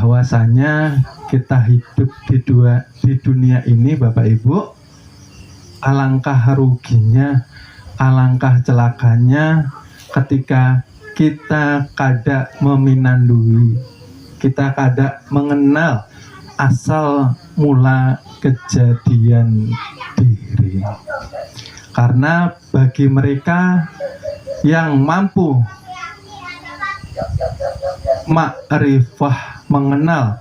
bahwasanya kita hidup di dunia ini, Bapak Ibu, alangkah ruginya, alangkah celakanya ketika kita kada meminandui, kita kada mengenal asal mula kejadian diri. Karena bagi mereka yang mampu ma'rifah, mengenal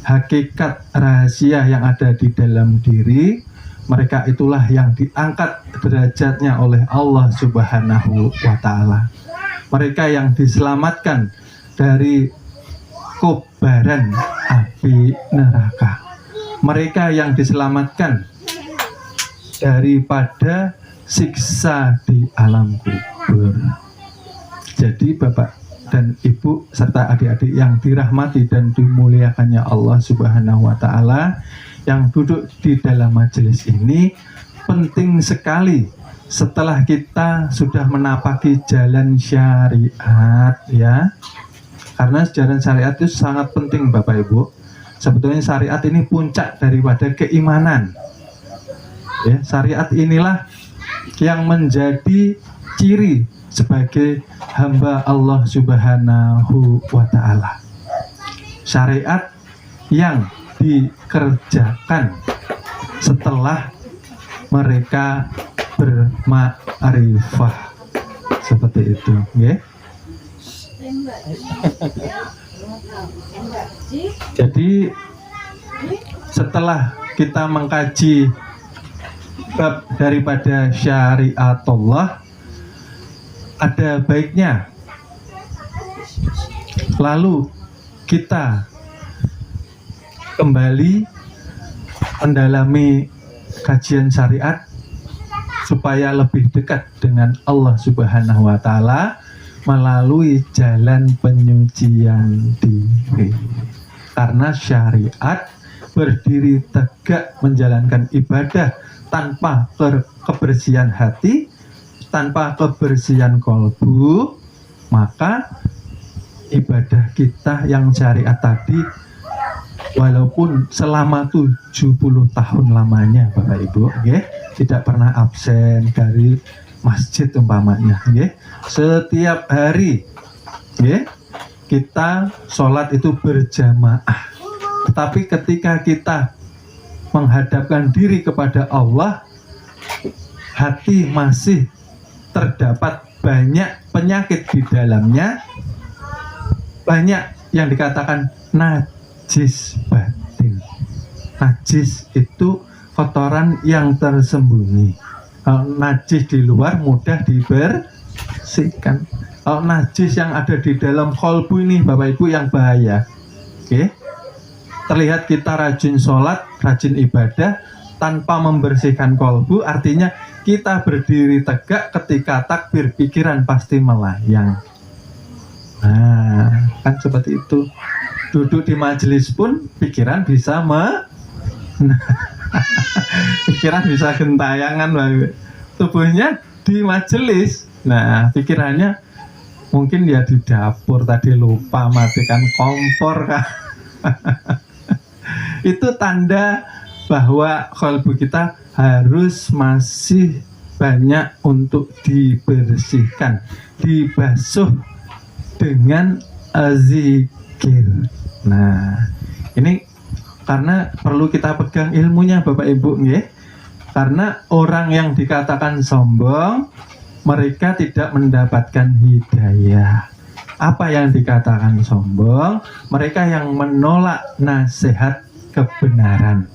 hakikat rahasia yang ada di dalam diri, mereka itulah yang diangkat derajatnya oleh Allah Subhanahu wa Ta'ala. Mereka yang diselamatkan dari kobaran api neraka. Mereka yang diselamatkan daripada siksa di alam kubur. Jadi Bapak dan Ibu serta adik-adik yang dirahmati dan dimuliakannya Allah Subhanahu wa Ta'ala, yang duduk di dalam majelis ini, penting sekali setelah kita sudah menapaki jalan syariat, ya. Karena jalan syariat itu sangat penting, Bapak Ibu. Sebetulnya syariat ini puncak daripada keimanan, ya. Syariat inilah yang menjadi ciri sebagai hamba Allah Subhanahu wa Ta'ala. Syariat yang dikerjakan setelah mereka berma'rifah, seperti itu, ya. Jadi setelah kita mengkaji bab daripada syariat Allah, ada baiknya lalu kita kembali mendalami kajian syariat supaya lebih dekat dengan Allah Subhanahu wa Ta'ala melalui jalan penyucian diri. Karena syariat berdiri tegak menjalankan ibadah tanpa kebersihan hati, tanpa kebersihan kolbu, maka ibadah kita yang syariat tadi, walaupun selama 70 tahun lamanya, Bapak Ibu, okay, tidak pernah absen dari masjid umpamanya, okay. Setiap hari, okay, kita sholat itu berjamaah. Tetapi ketika kita menghadapkan diri kepada Allah, hati masih terdapat banyak penyakit di dalamnya, banyak yang dikatakan najis batin. Najis itu kotoran yang tersembunyi. Kalau najis di luar mudah dibersihkan. Kalau najis yang ada di dalam kolbu ini, Bapak Ibu, yang bahaya. Oke, terlihat kita rajin sholat, rajin ibadah tanpa membersihkan kolbu, artinya kita berdiri tegak ketika takbir, pikiran pasti melayang. Nah, kan seperti itu. Duduk di majelis pun pikiran bisa pikiran bisa gentayangan, tubuhnya di majelis. Nah, pikirannya mungkin ya di dapur, tadi lupa matikan kompor kan. Itu tanda bahwa kolbu kita harus masih banyak untuk dibersihkan, dibasuh dengan zikir. Nah, ini karena perlu kita pegang ilmunya, Bapak Ibu, nggih. Karena orang yang dikatakan sombong, mereka tidak mendapatkan hidayah. Apa yang dikatakan sombong? Mereka yang menolak nasihat kebenaran,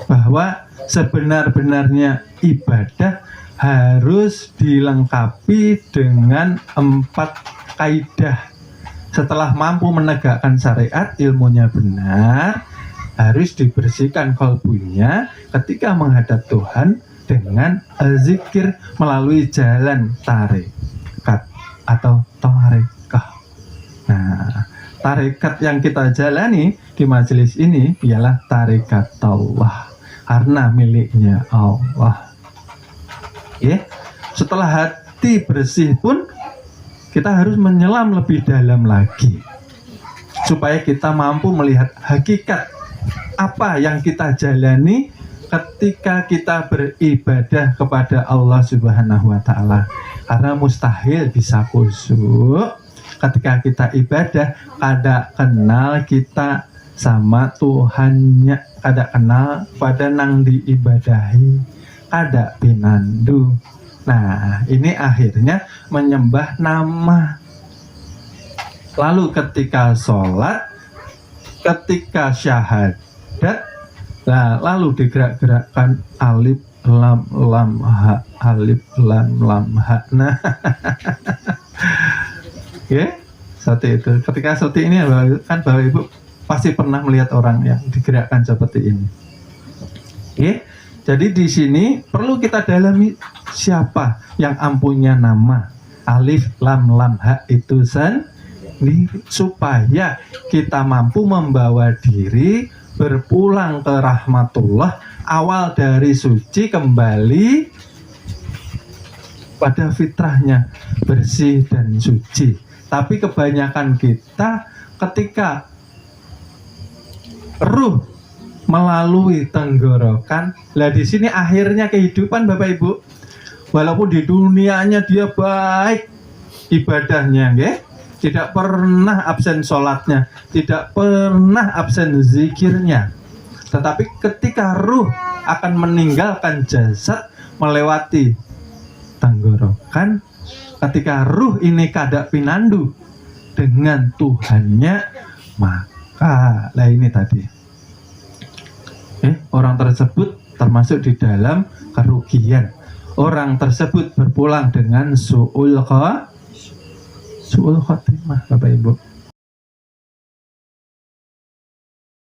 bahwa sebenar-benarnya ibadah harus dilengkapi dengan 4 kaidah. Setelah mampu menegakkan syariat, ilmunya benar, harus dibersihkan kolbunya ketika menghadap Tuhan dengan zikir melalui jalan tarekat atau tarekah. Nah, tarekat yang kita jalani di majelis ini ialah tarekat Allah, karena miliknya Allah. Ya, setelah hati bersih pun kita harus menyelam lebih dalam lagi. supaya kita mampu melihat hakikat apa yang kita jalani ketika kita beribadah kepada Allah Subhanahu wa Ta'ala. Karena mustahil bisa khusyuk ketika kita ibadah kada kenal kita sama Tuhannya, kada kenal pada nang diibadahi, kada pinandu. Nah, ini akhirnya menyembah nama. Lalu ketika sholat, ketika syahadat, nah, lalu digerak-gerakkan alif lam ha, alif lam ha. Nah, oke, seperti itu. Ketika seperti ini kan Bapak Ibu pasti pernah melihat orang yang digerakkan seperti ini. Oke, jadi di sini perlu kita dalami siapa yang ampunya nama alif lam ha itu sendiri, supaya kita mampu membawa diri berpulang ke rahmatullah, awal dari suci kembali pada fitrahnya, bersih dan suci. Tapi kebanyakan kita ketika ruh melalui tenggorokan, lah di sini akhirnya kehidupan Bapak Ibu, walaupun di dunianya dia baik ibadahnya, nggih, tidak pernah absen sholatnya, tidak pernah absen zikirnya. Tetapi ketika ruh akan meninggalkan jasad melewati tenggorokan, ketika ruh ini kada pinandu dengan Tuhannya, maka lah ini tadi orang tersebut termasuk di dalam kerugian. Orang tersebut berpulang dengan su'ul khatimah Bapak Ibu.